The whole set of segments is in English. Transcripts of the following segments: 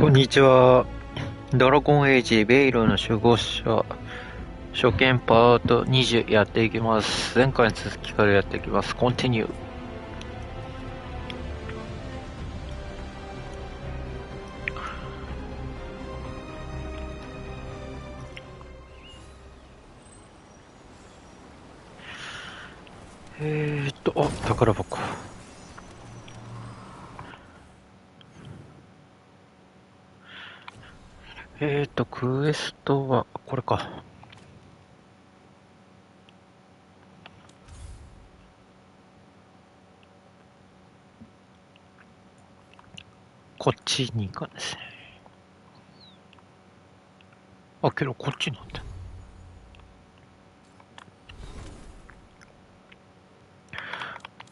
こんにちは。ドラゴンエイジベイルの守護者初見パート20やっていきます。前回の続きからやっていきます。コンティニュー。宝箱。クエストは、これか。こっちに行かんですね。あ、けどこっちなんだ。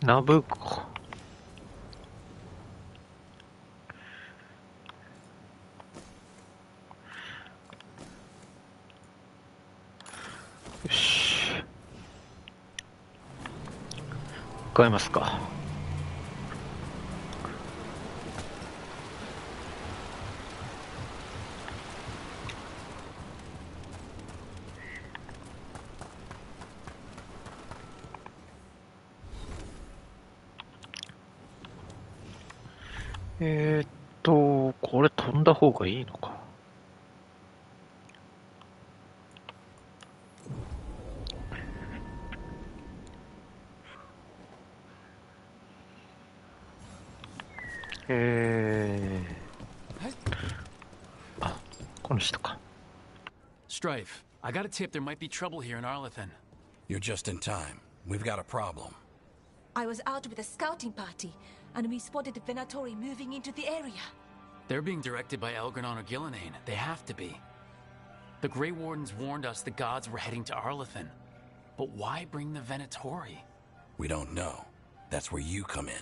ナブコ。よし。向かいますか。これ飛んだ方がいいのか。あ、この人か。Strife, I got a tip there might be trouble here in Arlethan. You're just in time. We've got a problem. I was out with a scouting party, and we spotted the Venatori moving into the area. They're being directed by Elgranon or Gillinane. They have to be. The Grey Wardens warned us the gods were heading to Arlethan. But why bring the Venatori? We don't know. That's where you come in.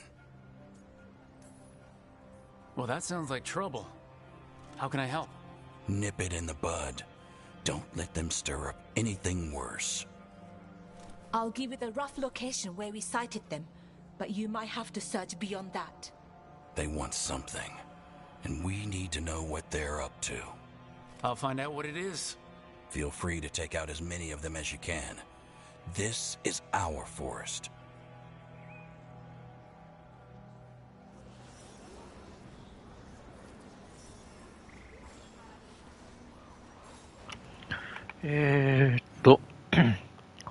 Well, that sounds like trouble. How can I help? Nip it in the bud. Don't let them stir up anything worse. I'll give you the rough location where we sighted them, but you might have to search beyond that. They want something, and we need to know what they're up to. I'll find out what it is. Feel free to take out as many of them as you can. This is our forest.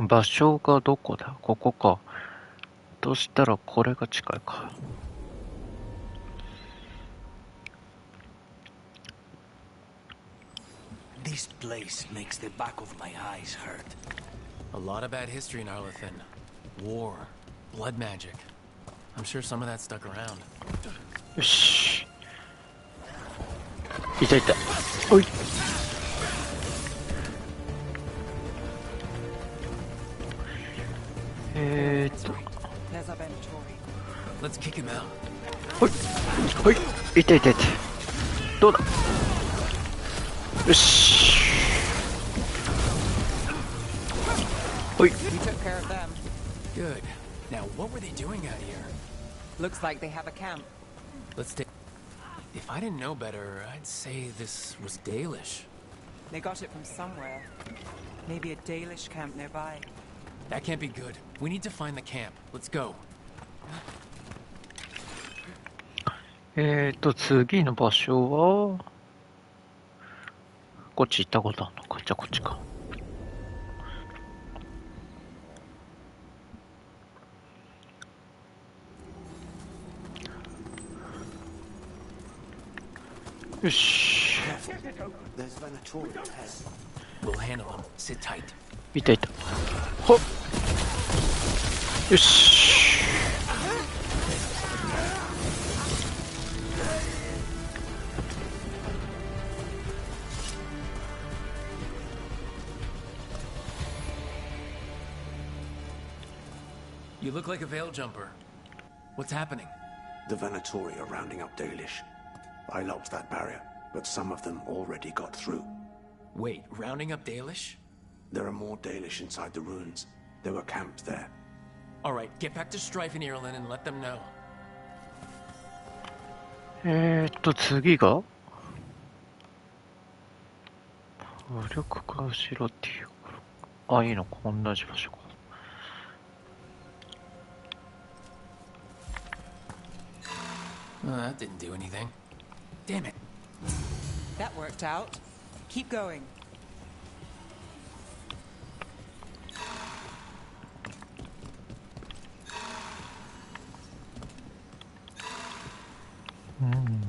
場所がどこだ？ここか。としたらこれが近いか。This place makes the back of my eyes hurt. A lot of bad history in Arlethan. War, blood magic. I'm sure some of that stuck around. よし。いたいた。おい。Let's kick him out. ほい。ほい。いたいたいた。どうだ。よし。ほい。 We took care of them. Good. Now, what were they doing out here? Looks like they have a camp. Let's take... If I didn't know better, I'd say this was Dalish. They got it from somewhere. Maybe a Dalish camp nearby. That can't be good. We need to find the camp. Let's go. 次の場所はこっち行ったことあるのか。じゃあこっちか。よし。We'll handle them. Sit tight. いたいた。ほっ。よし。You look like a veil jumper. What's happening? The Venatori are rounding up Dalish. I locked that barrier, but some of them already got through. Wait, rounding up Dalish? There are more Dalish inside the ruins. There were camps there. Alright, get back to Strife and Ireland and let them know. 次が力が後ろっていうから。あ、いいのか、同じ場所か。That didn't do anything. Damn it. That worked out. Keep going. Hmm.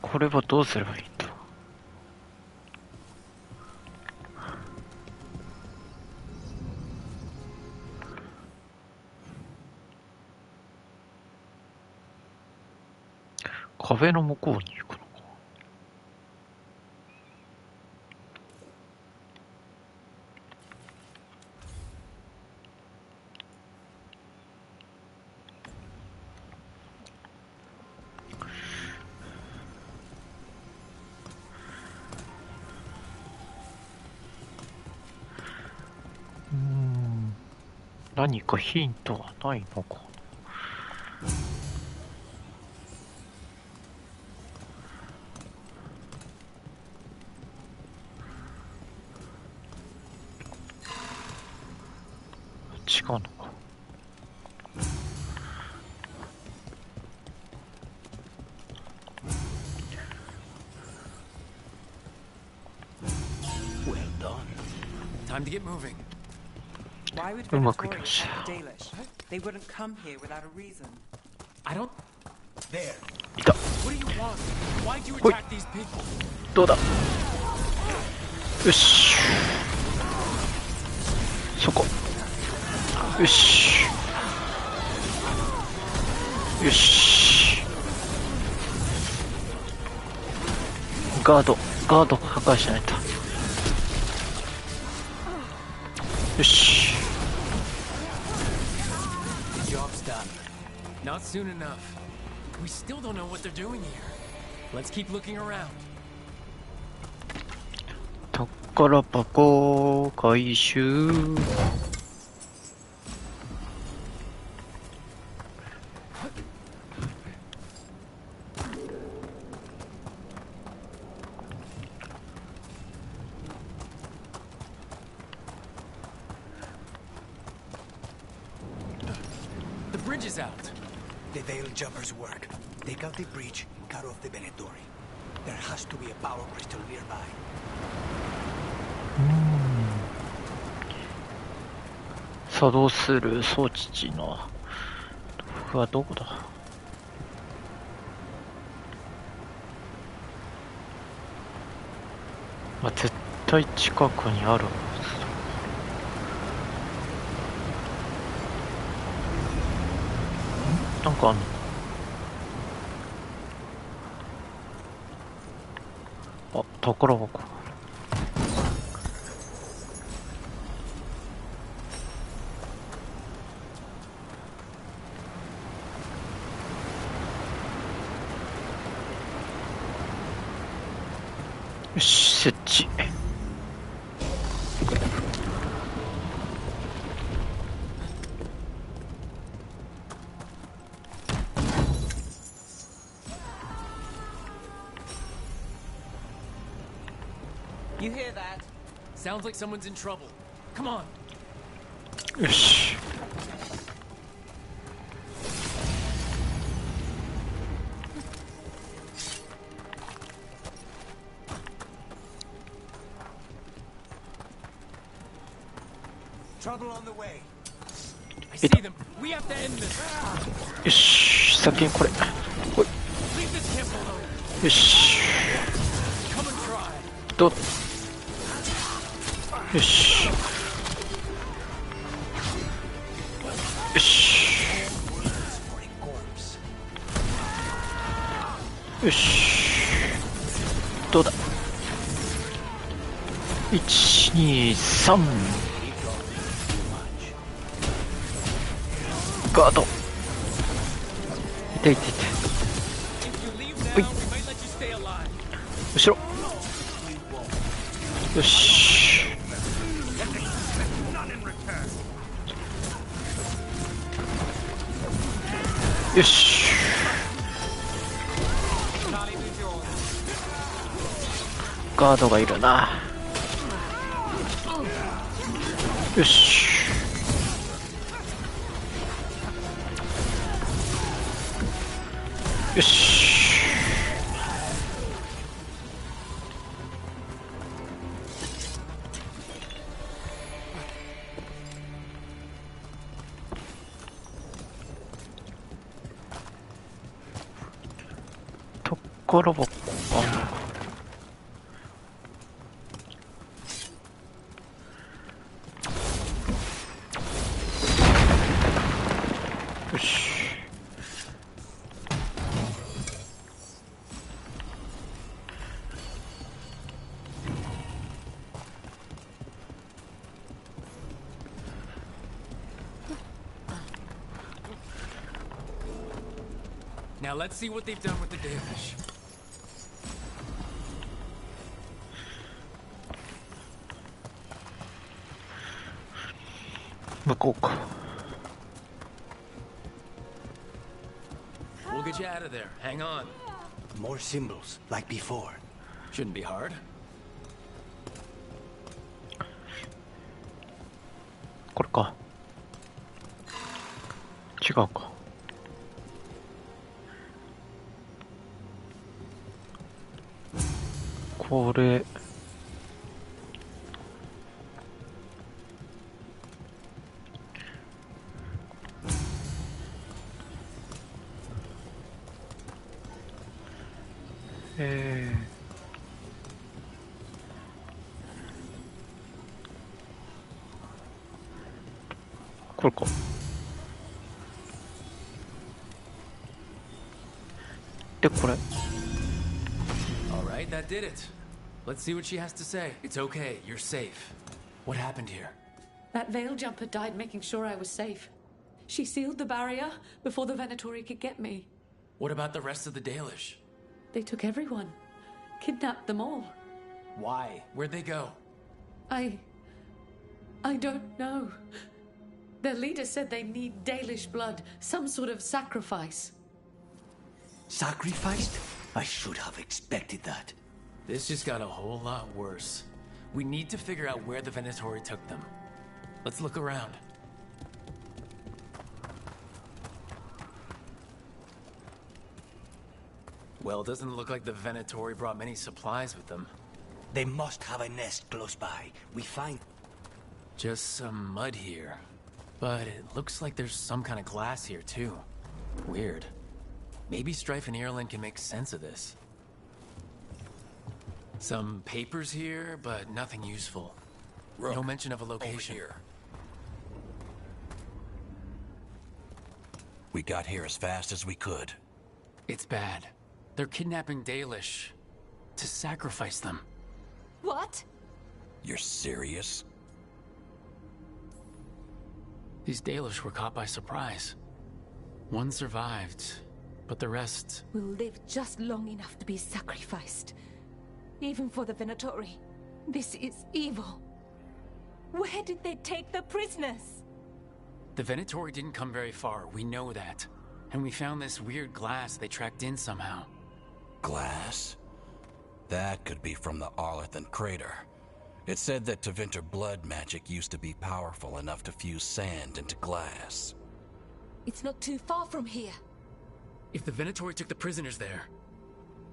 これはどうすればいいんだ。壁の向こうに行くのか。何かヒントはないのか。違うのか。Well done. Time to get moving. Why would うまくい Venatorians きました。 have Dalish? They wouldn't come here without a reason. I don't. There. いた。 What do you want? Why'd you Wait. attack these people? どうだ。よし。そこ。よし。よし。ガード破壊しないと。よし。The job's done. Not soon enough. We still don't know what they're doing here. Let's keep looking around. 宝箱回収。The bridge is out. The Veil Jumpers work. Take out the breach, cut off the Venatori. There has to be a power crystal nearby. 作動する装置の道具はどこだ。まあ、絶対近くにあるはずだ。なんかあんの。あ、宝箱。よし、設置。You hear that? Sounds like someone's in trouble. Come on. よし。Trouble on the way. I see them. We have to end this. よし、先にこれ。ほい。 Leave this camp alone. よし。 Come and try. どうだ。よし。よし。よし。どうだ。1、2、3。ガード。痛い痛い痛い。ほい。後ろ。よし。よし。ガードがいるな。よし。よし。ところばっか。よし。Now let's see what they've done with the Dalish. We'll get you out of there. Hang on. More symbols, like before. Shouldn't be hard. これか。違うか。これ。これか。で、これ。All right, that did it. Let's see what she has to say. It's okay. You're safe. What happened here? That veil jumper died making sure I was safe. She sealed the barrier before the Venatori could get me. What about the rest of the Dalish? They took everyone. Kidnapped them all. Why? Where'd they go? I don't know. Their leader said they need Dalish blood, some sort of sacrifice. Sacrificed? I should have expected that. This just got a whole lot worse. We need to figure out where the Venatori took them. Let's look around. Well, it doesn't look like the Venatori brought many supplies with them. They must have a nest close by. We find... Just some mud here. But it looks like there's some kind of glass here, too. Weird. Maybe Strife and Ireland can make sense of this. Some papers here, but nothing useful. Rook, no mention of a location. over here. We got here as fast as we could. It's bad. They're kidnapping Dalish to sacrifice them. What? You're serious? These Dalish were caught by surprise. One survived, but the rest... will live just long enough to be sacrificed. Even for the Venatori. This is evil. Where did they take the prisoners? The Venatori didn't come very far, we know that. And we found this weird glass they tracked in somehow. Glass? That could be from the Arlethan crater. It said that Tevinter blood magic used to be powerful enough to fuse sand into glass. It's not too far from here. If the Venatori took the prisoners there...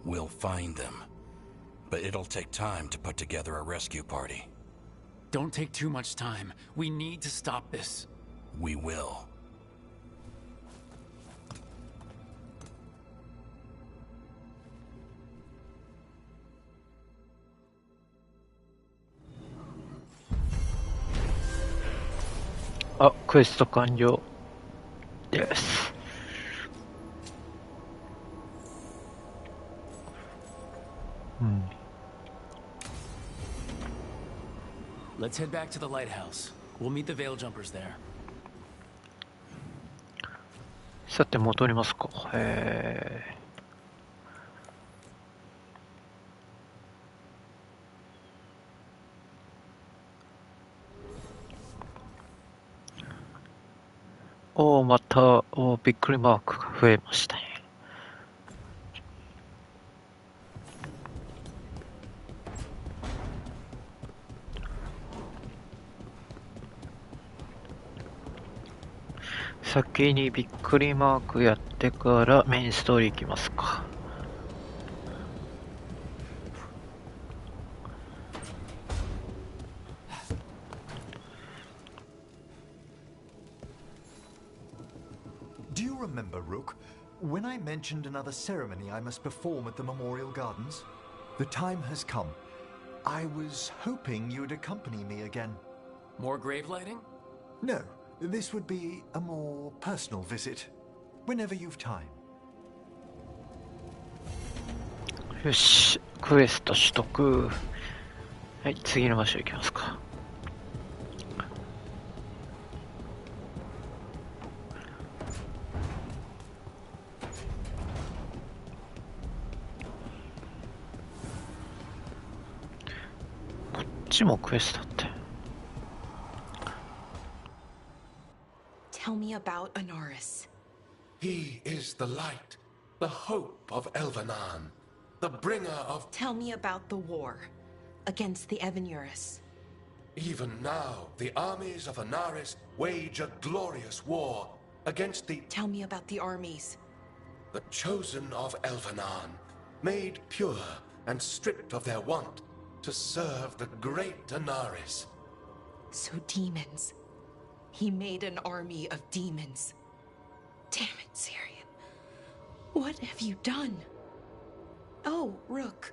We'll find them. But it'll take time to put together a rescue party. Don't take too much time. We need to stop this. We will. Ah, クエスト完了です。Let's head back to the lighthouse. We'll meet the Veil Jumpers there. さて戻りますか。へえ。また、びっくりマークが増えましたね。先にびっくりマークやってからメインストーリー行きますか。Do you remember, Rook, when I mentioned another ceremony I must perform at the Memorial Gardens? The time has come. I was hoping you would accompany me again. More grave lighting? No, this would be a more personal visit. Whenever you've time. よし、クエスト取得。はい、次の場所行きますか。こっちもクエストだって。Tell me about Anaris. He is the light, the hope of Elvenan, the bringer of... Tell me about the war against the Evenuris. Even now, the armies of Anaris wage a glorious war against the... Tell me about the armies. The chosen of Elvenan, made pure and stripped of their want to serve the great Anaris. So demons. He made an army of demons. Damn it, Syrian. What have you done? Oh, Rook.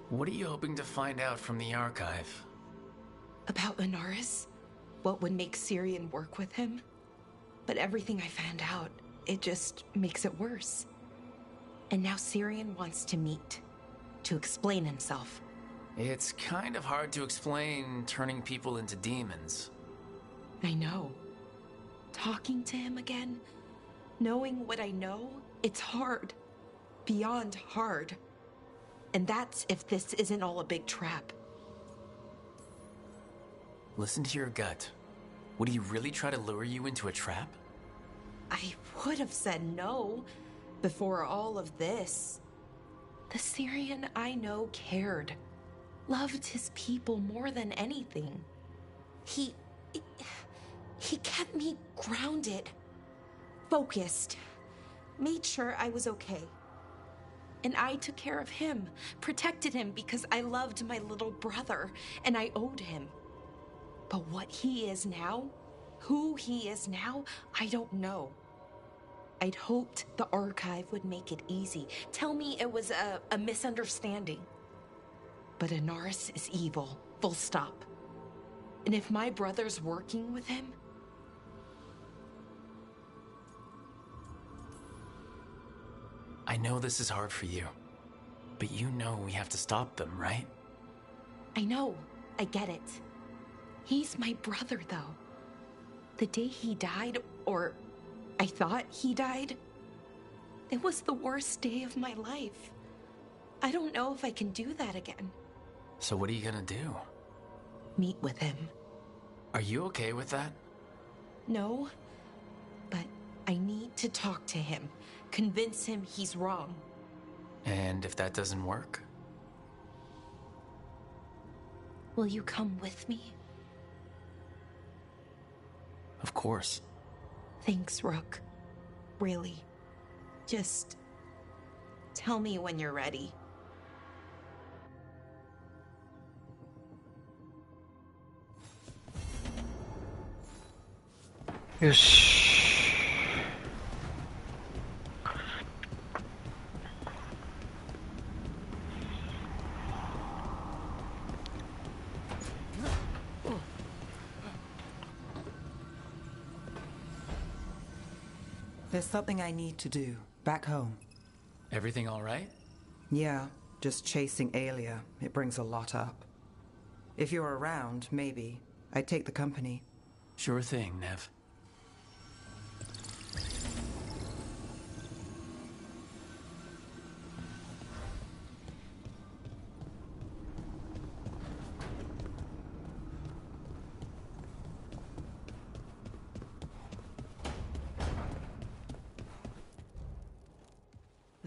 What are you hoping to find out from the archive? About Anaris? What would make Syrian work with him? But everything I found out, it just makes it worse. And now Syrian wants to meet, to explain himself. It's kind of hard to explain turning people into demons. I know. Talking to him again, knowing what I know, it's hard. Beyond hard. And that's if this isn't all a big trap. Listen to your gut. Would he really try to lure you into a trap? I would have said no before all of this. The Syrian I know cared. Loved his people more than anything. He kept me grounded, focused, made sure I was okay. And I took care of him, protected him because I loved my little brother and I owed him. But what he is now, who he is now, I don't know. I'd hoped the archive would make it easy. Tell me it was a misunderstanding. But Anaris is evil, full stop. And if my brother's working with him... I know this is hard for you, but you know we have to stop them, right? I know, I get it. He's my brother, though. The day he died, or I thought he died, it was the worst day of my life. I don't know if I can do that again. So what are you gonna do? Meet with him. Are you okay with that? No, but I need to talk to him, convince him he's wrong. And if that doesn't work? Will you come with me? Of course. Thanks, Rook. Really. Just tell me when you're ready. Yes. There's something I need to do back home. Everything all right? Yeah, just chasing Aelia. It brings a lot up. If you're around, maybe. I'd take the company. Sure thing, Nev.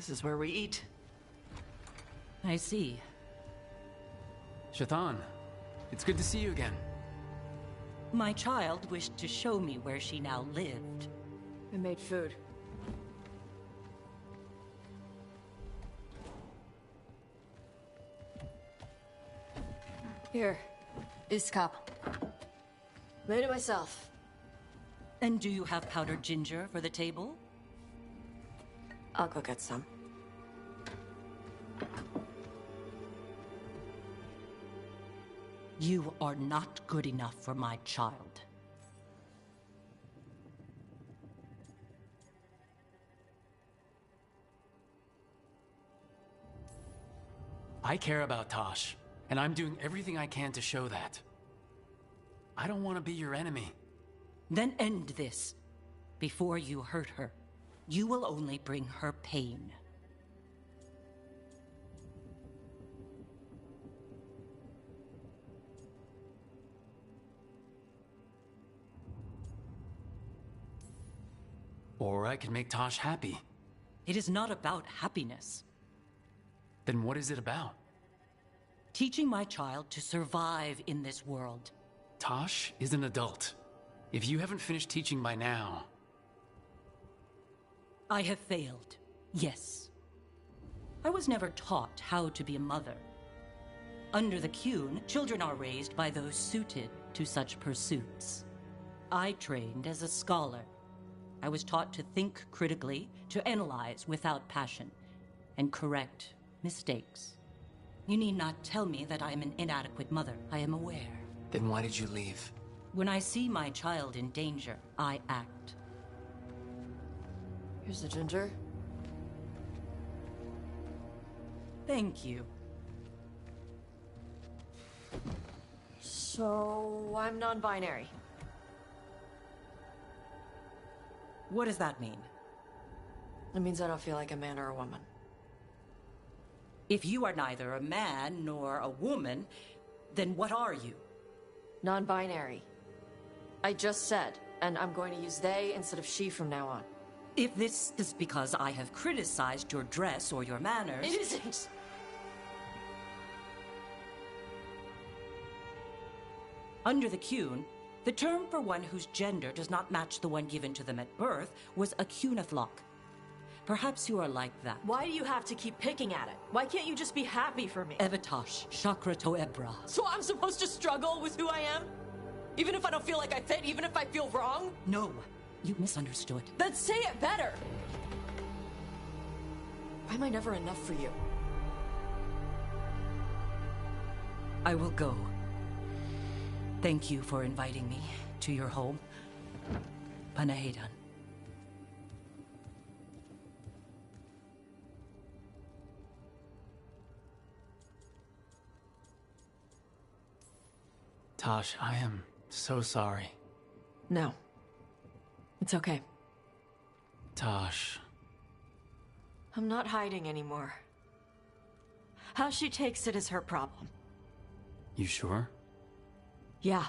This is where we eat. I see. Shathan, it's good to see you again. My child wished to show me where she now lived. I made food. Here, this cup. Made it myself. And do you have powdered ginger for the table? I'll go get some. You are not good enough for my child. I care about Tosh, and I'm doing everything I can to show that. I don't want to be your enemy. Then end this before you hurt her. You will only bring her pain. Or I could make Tosh happy. It is not about happiness. Then what is it about? Teaching my child to survive in this world. Tosh is an adult. If you haven't finished teaching by now... I have failed, yes. I was never taught how to be a mother. Under the Qun, children are raised by those suited to such pursuits. I trained as a scholar. I was taught to think critically, to analyze without passion, and correct mistakes. You need not tell me that I am an inadequate mother. I am aware. Then why did you leave? When I see my child in danger, I act. Here's the ginger. Thank you. So, I'm non-binary. What does that mean? It means I don't feel like a man or a woman. If you are neither a man nor a woman, then what are you? Non-binary. I just said, and I'm going to use they instead of she from now on. If this is because I have criticized your dress or your manners... It isn't! Under the Qun, the term for one whose gender does not match the one given to them at birth was a Qunathlok. Perhaps you are like that. Why do you have to keep picking at it? Why can't you just be happy for me? Evatosh, Chakra Toebra. So I'm supposed to struggle with who I am? Even if I don't feel like I fit, even if I feel wrong? No, you misunderstood. Then say it better! Why am I never enough for you? I will go. Thank you for inviting me to your home. Panahedan. Tosh, I am so sorry. No. It's okay. Tosh. I'm not hiding anymore. How she takes it is her problem. You sure? Yeah.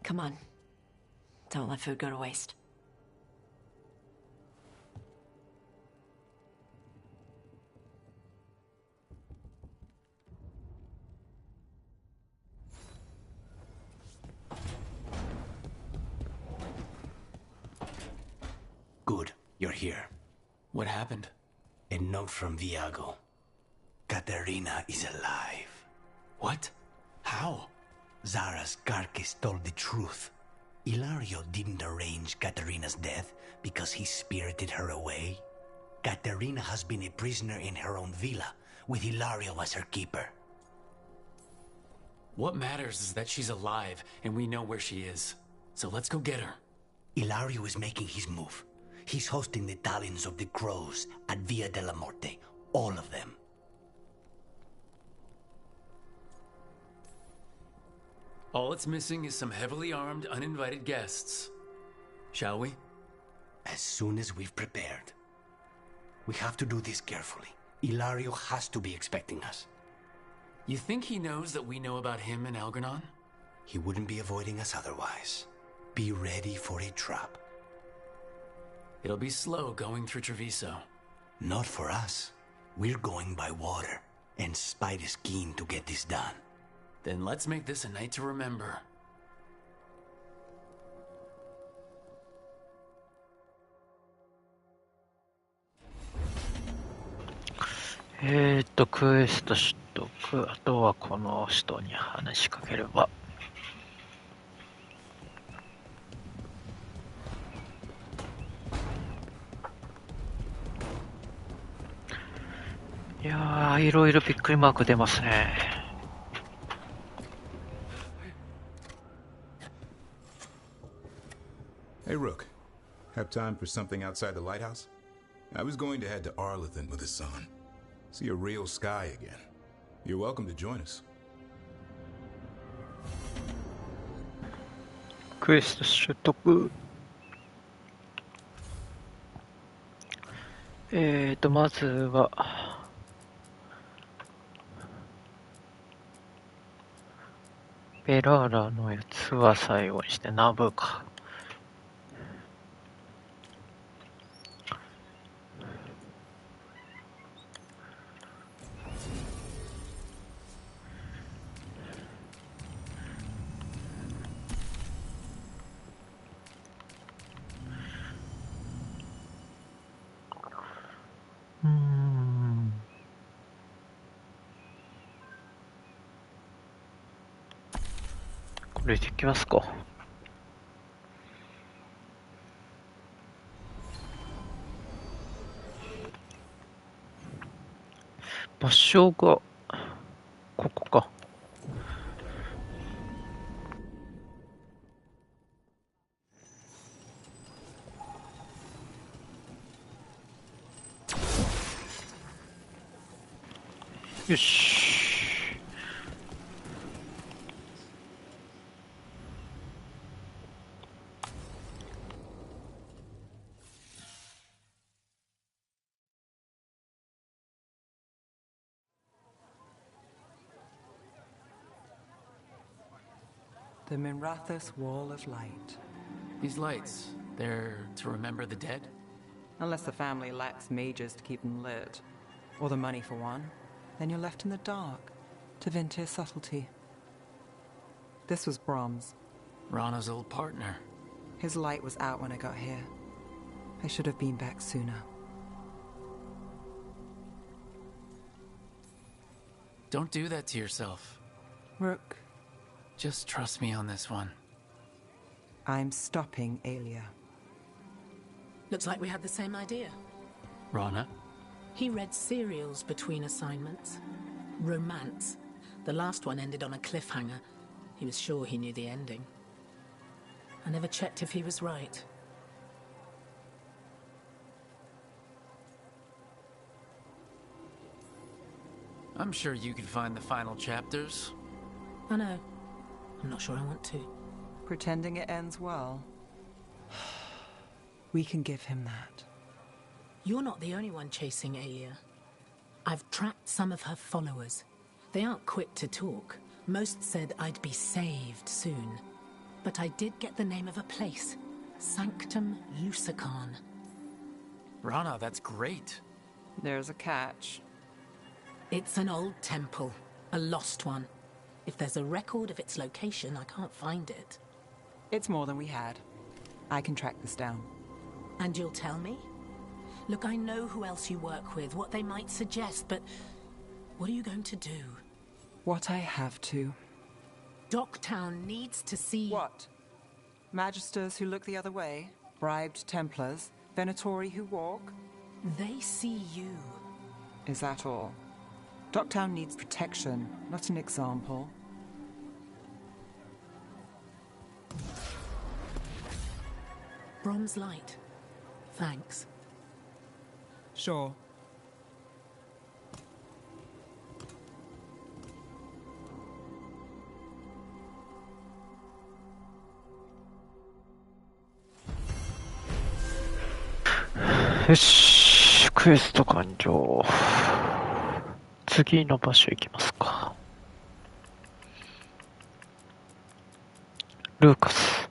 Come on. Don't let food go to waste. Good, you're here. What happened? A note from Viago. Katerina is alive. What? How? Zara's carcass told the truth. Ilario didn't arrange Katerina's death because he spirited her away. Katerina has been a prisoner in her own villa, with Ilario as her keeper. What matters is that she's alive, and we know where she is. So let's go get her. Ilario is making his move. He's hosting the talons of the crows at Via della Morte. All of them. All it's missing is some heavily armed, uninvited guests. Shall we? As soon as we've prepared. We have to do this carefully. Ilario has to be expecting us. You think he knows that we know about him and Algernon? He wouldn't be avoiding us otherwise. Be ready for a trap. It'll be slow going through Treviso. Not for us. We're going by water, and Spite is keen to get this done. Then let's make this a night to remember. q クエスト取得。あとはこの人に話しかければ。いやー、いろいろびっくりマーク出ますね。Hey, Rook. Have time for something outside the lighthouse? I was going to head to Arlington with the sun. See a real sky again. You're welcome to join us. クエスト取得。まずは、ベラーラのやつは最後にして、ナブか。これでいきますか。場所がここか。よし。The Minrathous Wall of Light. These lights, they're to remember the dead? Unless the family lacks mages to keep them lit, or the money for one, then you're left in the dark, to Vintir's subtlety. This was Brahms. Rana's old partner. His light was out when I got here. I should have been back sooner. Don't do that to yourself. Rook. Just trust me on this one. I'm stopping Alia. Looks like we had the same idea. Rana? He read serials between assignments. Romance. The last one ended on a cliffhanger. He was sure he knew the ending. I never checked if he was right. I'm sure you can find the final chapters. I know. I'm not sure I want to. Pretending it ends well. We can give him that. You're not the only one chasing Alia. I've tracked some of her followers. They aren't quick to talk. Most said I'd be saved soon. But I did get the name of a place. Sanctum Lucican. Rana, that's great. There's a catch. It's an old temple. A lost one. If there's a record of its location, I can't find it. It's more than we had. I can track this down. And you'll tell me? Look, I know who else you work with, what they might suggest, but what are you going to do? What I have to. Docktown needs to see... What? Magisters who look the other way? Bribed Templars? Venatori who walk? They see you. Is that all? Docktown needs protection, not an example. Brom's light. Thanks. Sure.よし、クエスト完了。次の場所行きますか。ルーカス。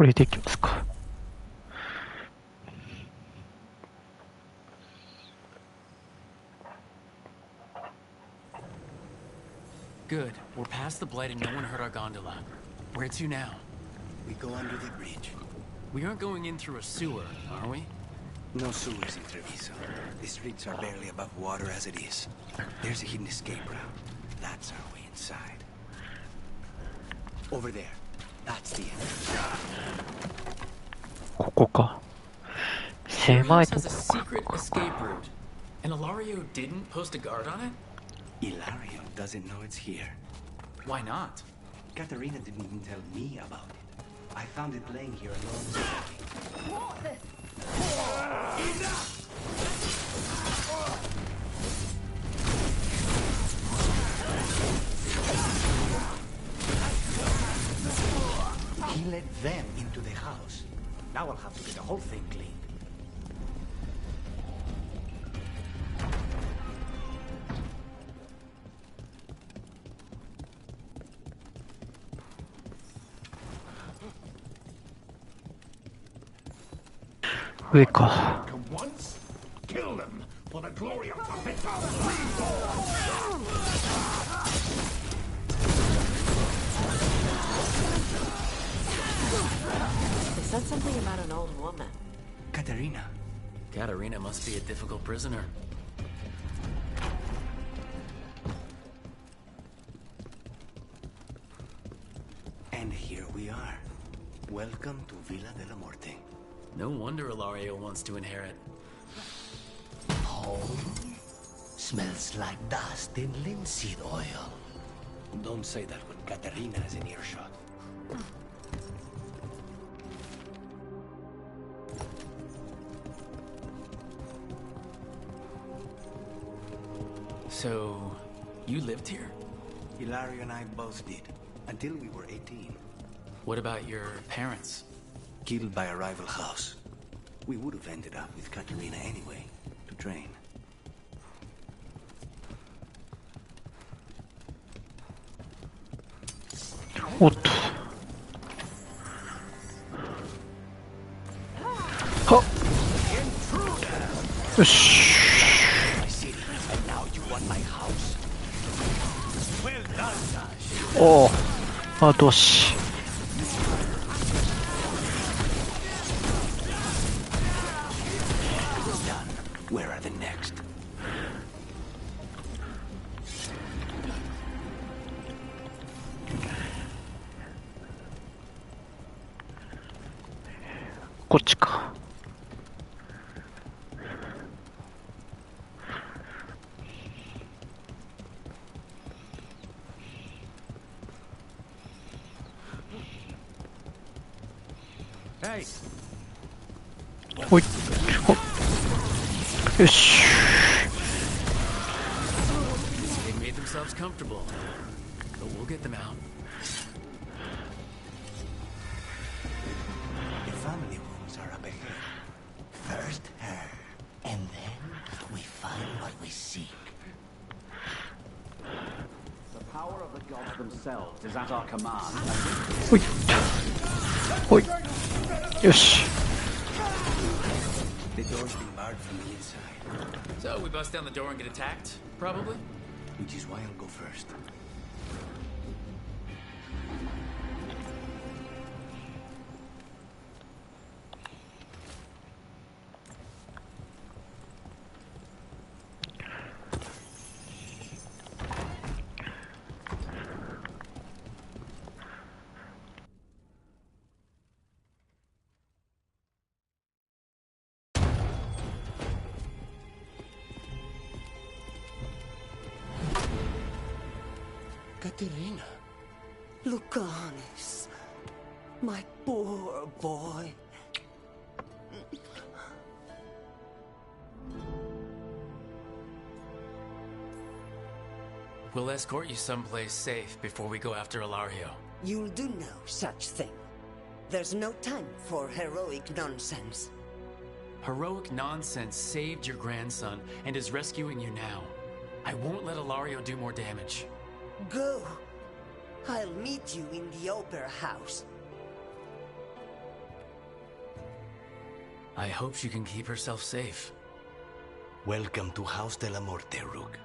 これでいきますか。Good. We're past the blight and no one hurt our gondola. Where to now? We go under the bridge. We aren't going in through a sewer, are we? No sewers in Treviso. The streets are barely above water as it is. There's a hidden escape route. That's our way inside. Over there. That's the entrance. ここか。狭いとこ。 has a secret escape route, and Ilario didn't post a guard on it? Ilario doesn't know it's here. Why not? Katerina didn't even tell me about it. I found it laying here alone. He let them into the house. Now I'll have to get the whole thing cleaned. Wake up. Once, kill them for the glory of the victor. They said something about an old woman. Katerina. Katerina must be a difficult prisoner. And here we are. Welcome to Villa de la Muerte. No wonder Ilario wants to inherit. Home smells like dust and linseed oil. Don't say that when Katerina is in earshot. So, you lived here? Ilario and I both did, until we were 18. What about your parents? Killed by a rival house. We would have ended up with Katerina anyway, to train. What? Oh. My city, and now you want my house. Well done, Dash. Oh, あ、どうし。Where are the next? Hey. ほい。ほよし。 They made themselves comfortable, but we'll get them out. The family rooms are up ahead. First her, and then we find what we seek. The power of the gods themselves is at our command. ほい。ほい。よし。 The door's been barred from the inside. So we bust down the door and get attacked, probably? Which is why I'll go first. Katerina. Lucanis. My poor boy. We'll escort you someplace safe before we go after Ilario. You'll do no such thing. There's no time for heroic nonsense. Heroic nonsense saved your grandson and is rescuing you now. I won't let Ilario do more damage. Go. I'll meet you in the opera house. I hope she can keep herself safe. Welcome to House de la Muerte, Rook.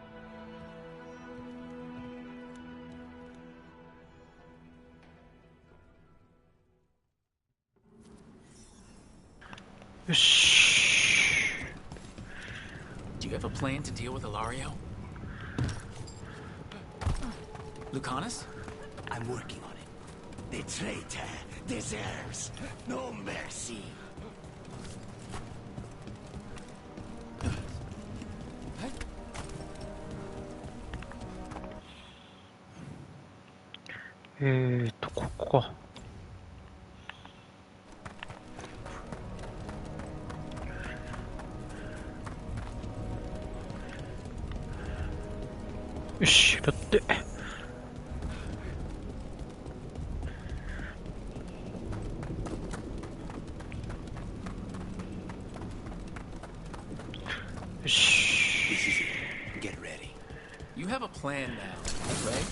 Do you have a plan to deal with Ilario? Lucanus? I'm working on it. The traitor deserves no mercy.ここか。よし、だって。よし。This is it. Get ready. You have a plan now, right?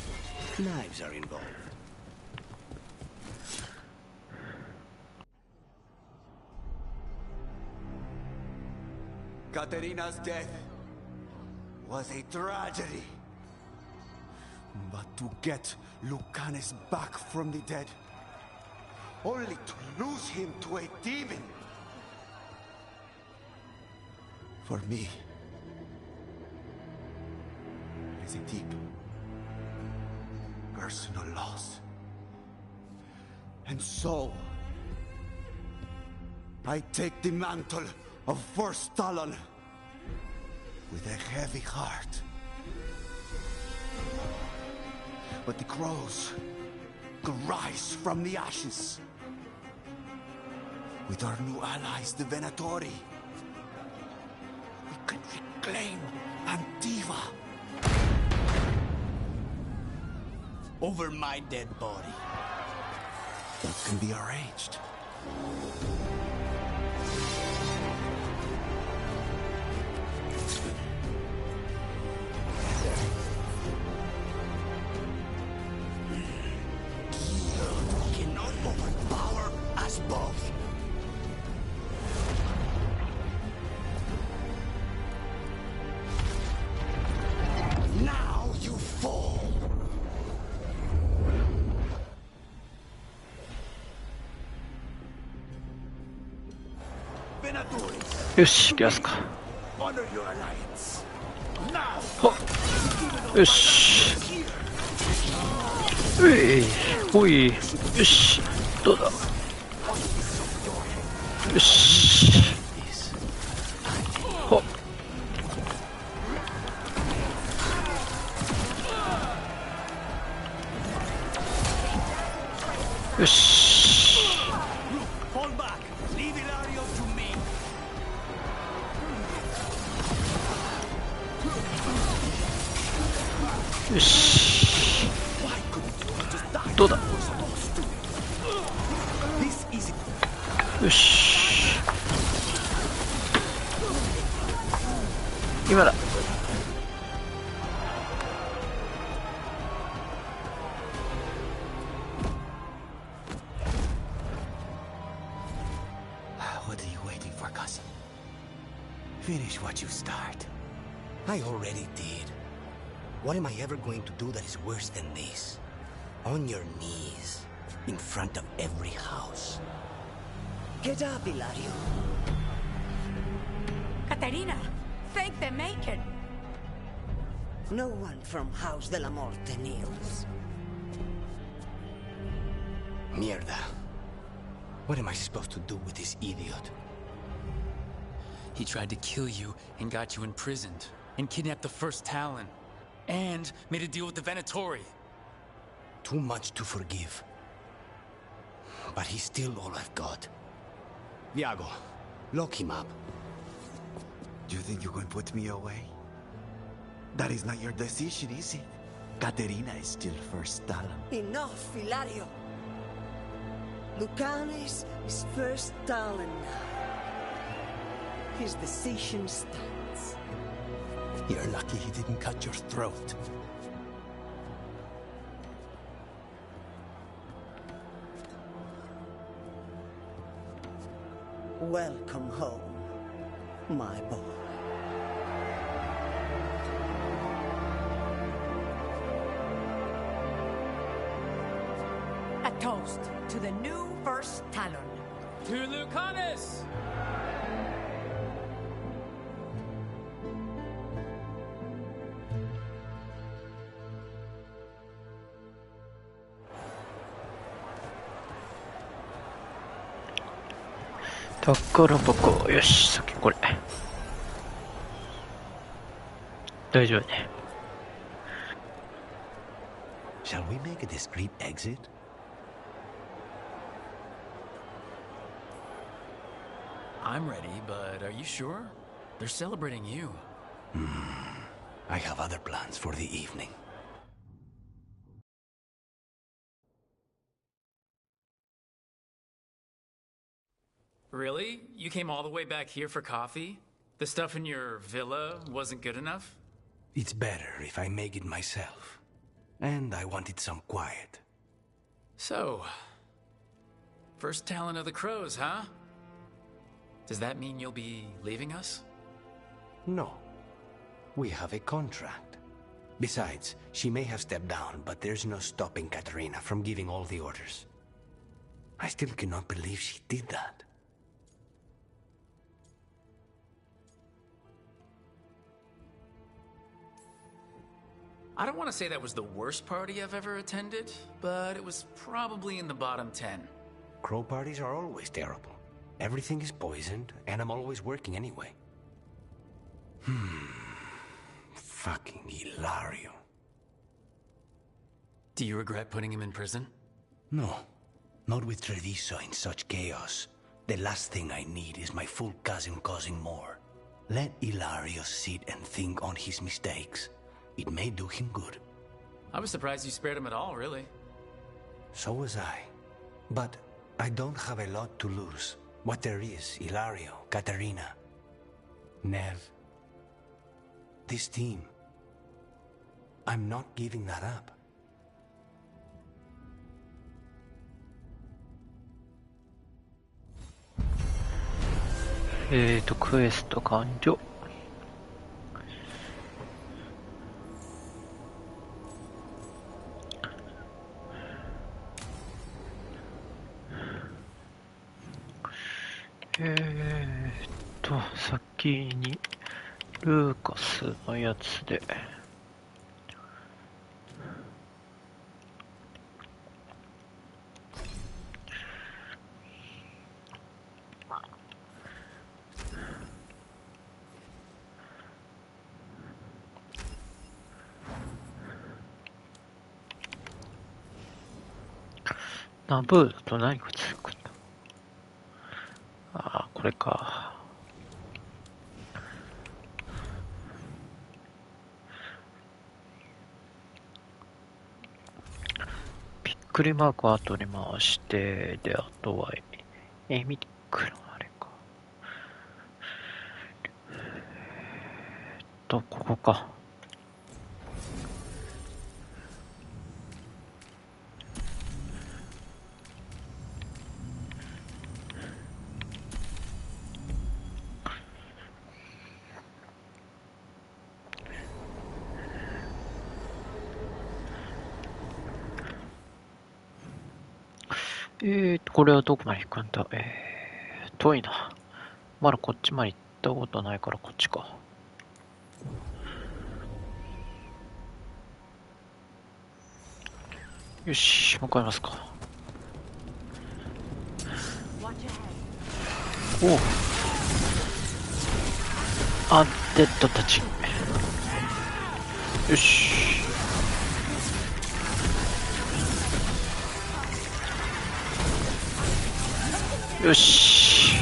Knives are involved. Katerina's death was a tragedy. But to get Lucanus back from the dead, only to lose him to a demon, for me, is a deep personal loss. And so, I take the mantle of First Talon with a heavy heart. But the crows could rise from the ashes. With our new allies, the Venatori, we can reclaim Antiva. Over my dead body. That can be arranged. Cannot overpower us both. Now you fall.よし、行きますか。よし。ほい。よし。どうだ。よし。ほっ。よし。Fall back. Leave Ilario to me. よし。どうだ。よし。今だ。What are you waiting for, cousin? Finish what you start. I already did. What am I ever going to do that is worse than this? On your knees, in front of every house. Get up, Ilario. Caterina, thank the Maker. No one from House de la Muerte kneels. Mierda. What am I supposed to do with this idiot? He tried to kill you and got you imprisoned, and kidnapped the First Talon, and made a deal with the Venatori. Too much to forgive. But he's still all I've got. Viago, lock him up. Do you think you can put me away? That is not your decision, is it? Caterina is still First Talon. Enough, Ilario. Lucanus is First Talon now. His decision stands. You're lucky he didn't cut your throat. Welcome home, my boy. A toast to the new first Talon. To Lucanus!宝箱、よし、先これ。大丈夫ね。Shall we make a discreet exit? I'm ready, but are you sure? They're celebrating you. I have other plans for the evening. Really? You came all the way back here for coffee? The stuff in your villa wasn't good enough? It's better if I make it myself. And I wanted some quiet. So, first Talon of the Crows, huh? Does that mean you'll be leaving us? No. We have a contract. Besides, she may have stepped down, but there's no stopping Katarina from giving all the orders. I still cannot believe she did that. I don't want to say that was the worst party I've ever attended, but it was probably in the bottom 10. Crow parties are always terrible. Everything is poisoned, and I'm always working anyway. Fucking Hilario. Do you regret putting him in prison? No. Not with Treviso in such chaos. The last thing I need is my full cousin causing more. Let Hilario sit and think on his mistakes. It may do him good. I was surprised you spared him at all, really. So was I. But I don't have a lot to lose. What there is, Hilario, Katarina, Nev. This team. I'm not giving that up.クエスト完了。先にルーカスのやつでナブーだと何が続くんだ。ああ、これか。びっくりマークを後に回して、で、あとは、エミクのあれか。ここか。これはどこまで行くんだ。遠いな。まだこっちまで行ったことないからこっちか。よし、向かいますか。おう。アンデッドたち。よし。よし。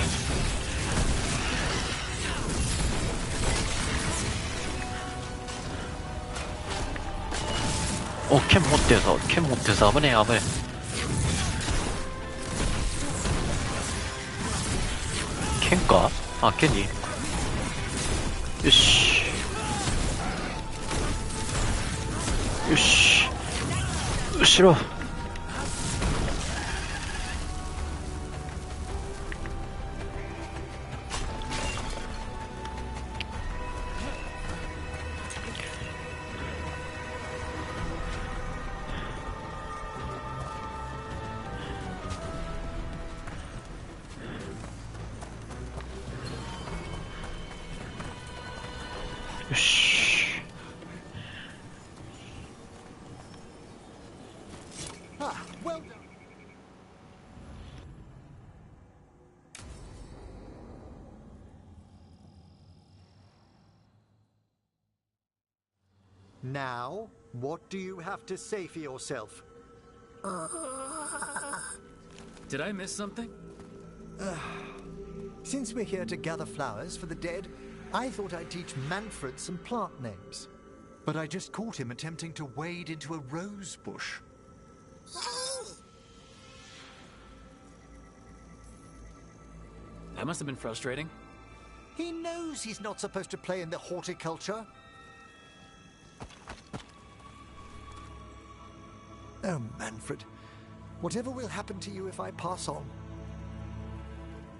お、剣持ってるぞ。剣持ってるぞ。危ねえ、危ねえ。剣か？あ、剣でいいのか。よし。よし。後ろ。Ah, well done. Now, what do you have to say for yourself? Did I miss something? Since we're here to gather flowers for the dead, I thought I'd teach Manfred some plant names. But I just caught him attempting to wade into a rose bush. That must have been frustrating. He knows he's not supposed to play in the horticulture. Oh, Manfred. Whatever will happen to you if I pass on?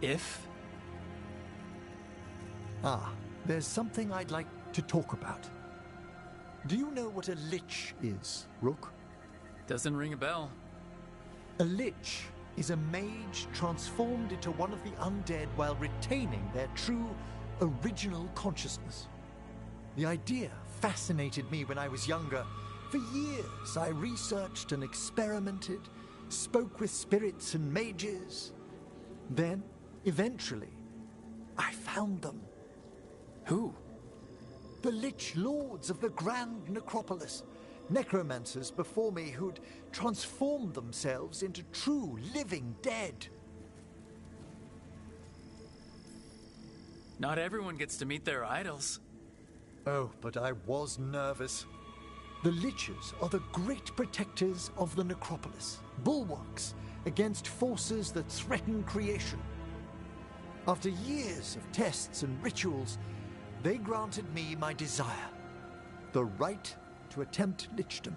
If? Ah, there's something I'd like to talk about. Do you know what a lich is, Rook? Doesn't ring a bell. A lich is a mage transformed into one of the undead while retaining their true, original consciousness. The idea fascinated me when I was younger. For years, I researched and experimented, spoke with spirits and mages. Then, eventually, I found them. Who? The Lich Lords of the Grand Necropolis. Necromancers before me who'd transformed themselves into true living dead. Not everyone gets to meet their idols. Oh, but I was nervous. The Liches are the great protectors of the Necropolis, bulwarks against forces that threaten creation. After years of tests and rituals, they granted me my desire, the right to attempt lichdom.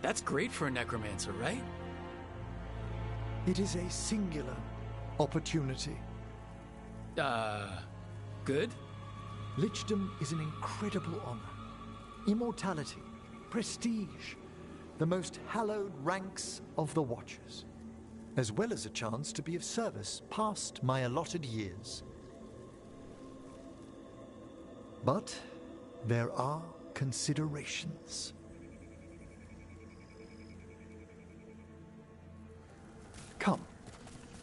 That's great for a necromancer, right? It is a singular opportunity. Good? Lichdom is an incredible honor. Immortality, prestige, the most hallowed ranks of the Watchers, as well as a chance to be of service past my allotted years. But there are considerations. Come,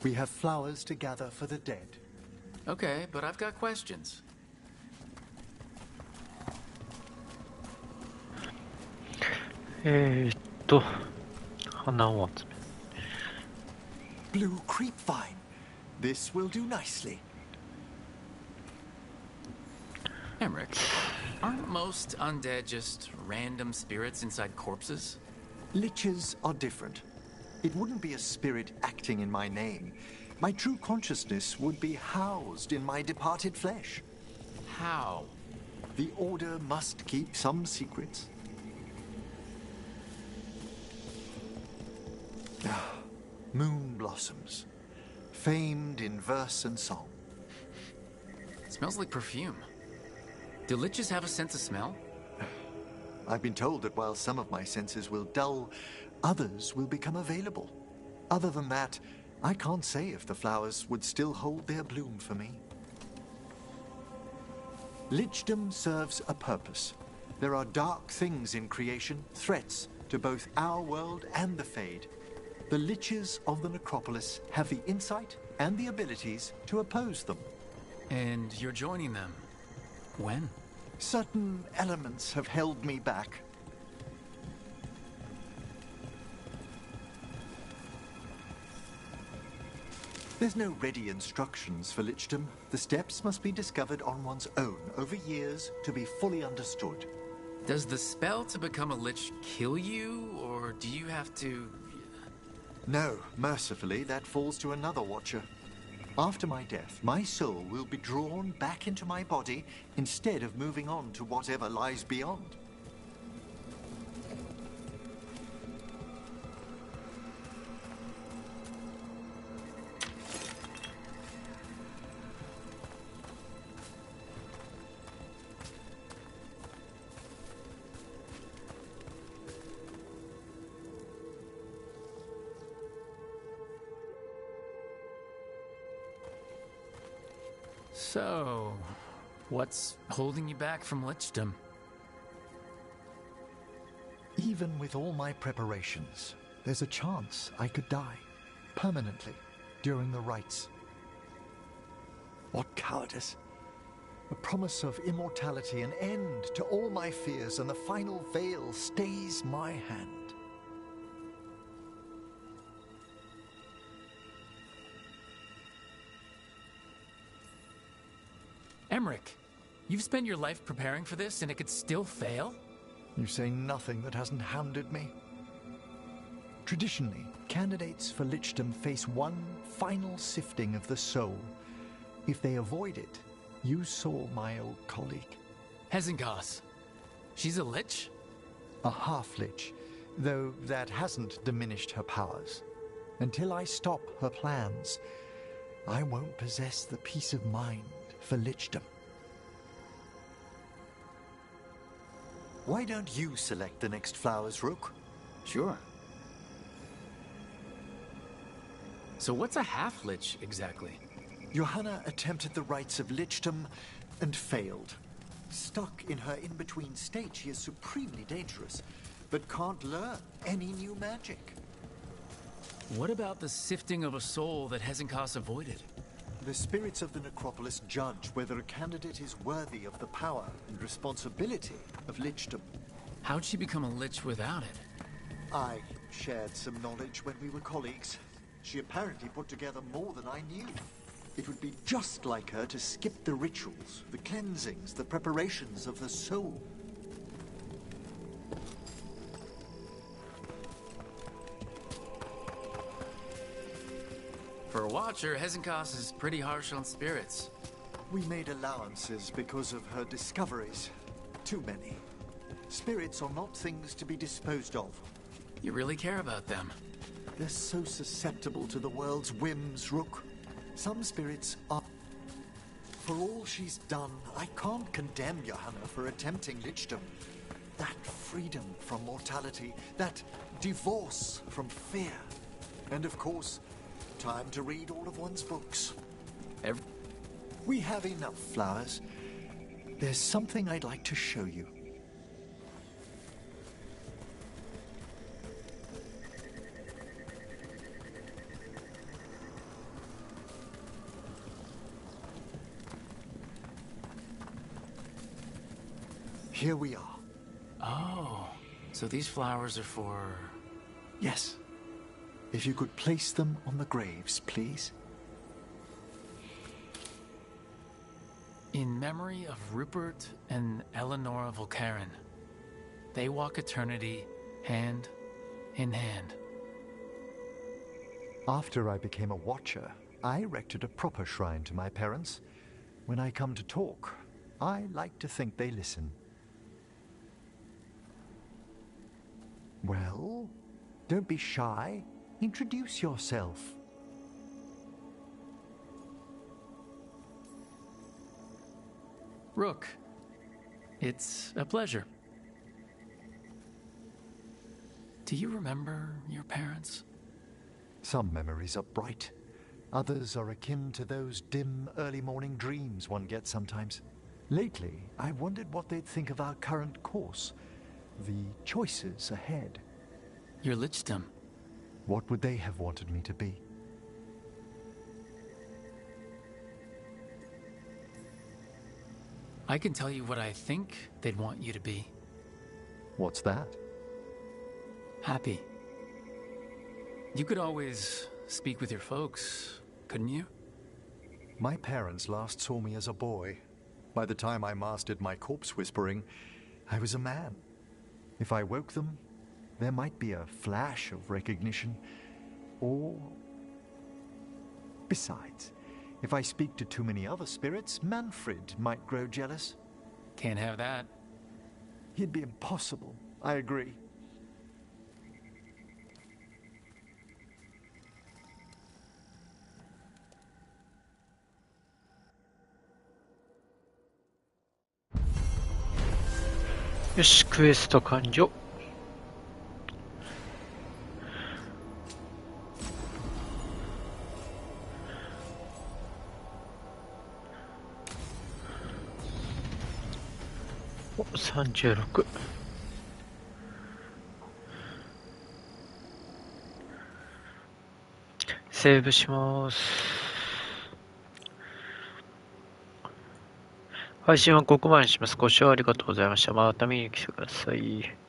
we have flowers to gather for the dead. Okay, but I've got questions. Blue creepvine. This will do nicely. Emmerich, aren't most undead just random spirits inside corpses? Liches are different. It wouldn't be a spirit acting in my name. My true consciousness would be housed in my departed flesh. How? The Order must keep some secrets. Moon blossoms, famed in verse and song. It smells like perfume. Do liches have a sense of smell? I've been told that while some of my senses will dull, others will become available. Other than that, I can't say if the flowers would still hold their bloom for me. Lichdom serves a purpose. There are dark things in creation, threats to both our world and the Fade. The Liches of the Necropolis have the insight and the abilities to oppose them. And you're joining them. When? Certain elements have held me back. There's no ready instructions for lichdom. The steps must be discovered on one's own over years to be fully understood. Does the spell to become a lich kill you, or do you have to... No, mercifully, that falls to another Watcher. After my death, my soul will be drawn back into my body instead of moving on to whatever lies beyond. So, what's holding you back from lichdom? Even with all my preparations, there's a chance I could die permanently during the rites. What cowardice! A promise of immortality, an end to all my fears, and the final veil stays my hand. Emmerich, you've spent your life preparing for this and it could still fail? You say nothing that hasn't hounded me. Traditionally, candidates for lichdom face one final sifting of the soul. If they avoid it, you saw my old colleague. Hezengas. She's a lich? A half-lich, though that hasn't diminished her powers. Until I stop her plans, I won't possess the peace of mind for lichdom. Why don't you select the next flowers, Rook? Sure. So what's a half-lich exactly? Johanna attempted the rites of lichdom and failed. Stuck in her in-between state, she is supremely dangerous, but can't learn any new magic. What about the sifting of a soul that Hezengas avoided? The spirits of the necropolis judge whether a candidate is worthy of the power and responsibility of lichdom. How'd she become a lich without it? I shared some knowledge when we were colleagues. She apparently put together more than I knew. It would be just like her to skip the rituals, the cleansings, the preparations of the soul. For a watcher, Hezengas is pretty harsh on spirits. We made allowances because of her discoveries. Too many. Spirits are not things to be disposed of. You really care about them. They're so susceptible to the world's whims, Rook. Some spirits are... For all she's done, I can't condemn Johanna for attempting lichdom. That freedom from mortality, that divorce from fear. And of course, time to read all of one's books. We have enough flowers. There's something I'd like to show you. Here we are. Oh, so these flowers are for... Yes. If you could place them on the graves, please. In memory of Rupert and Eleanor Volkaren. They walk eternity hand in hand. After I became a watcher, I erected a proper shrine to my parents. When I come to talk, I like to think they listen. Well, don't be shy. Introduce yourself. Rook, it's a pleasure. Do you remember your parents? Some memories are bright. Others are akin to those dim early morning dreams one gets sometimes. Lately, I wondered what they'd think of our current course. The choices ahead. Your lichdom. What would they have wanted me to be? I can tell you what I think they'd want you to be. What's that? Happy. You could always speak with your folks, couldn't you? My parents last saw me as a boy. By the time I mastered my corpse whispering, I was a man. If I woke them, there might be a flash of recognition, or... Besides, if I speak to too many other spirits, Manfred might grow jealous. Can't have that. He'd be impossible, I agree.よし、クエスト完了。お、36。セーブします。配信はここまでにします。ご視聴ありがとうございました。また見に来てください。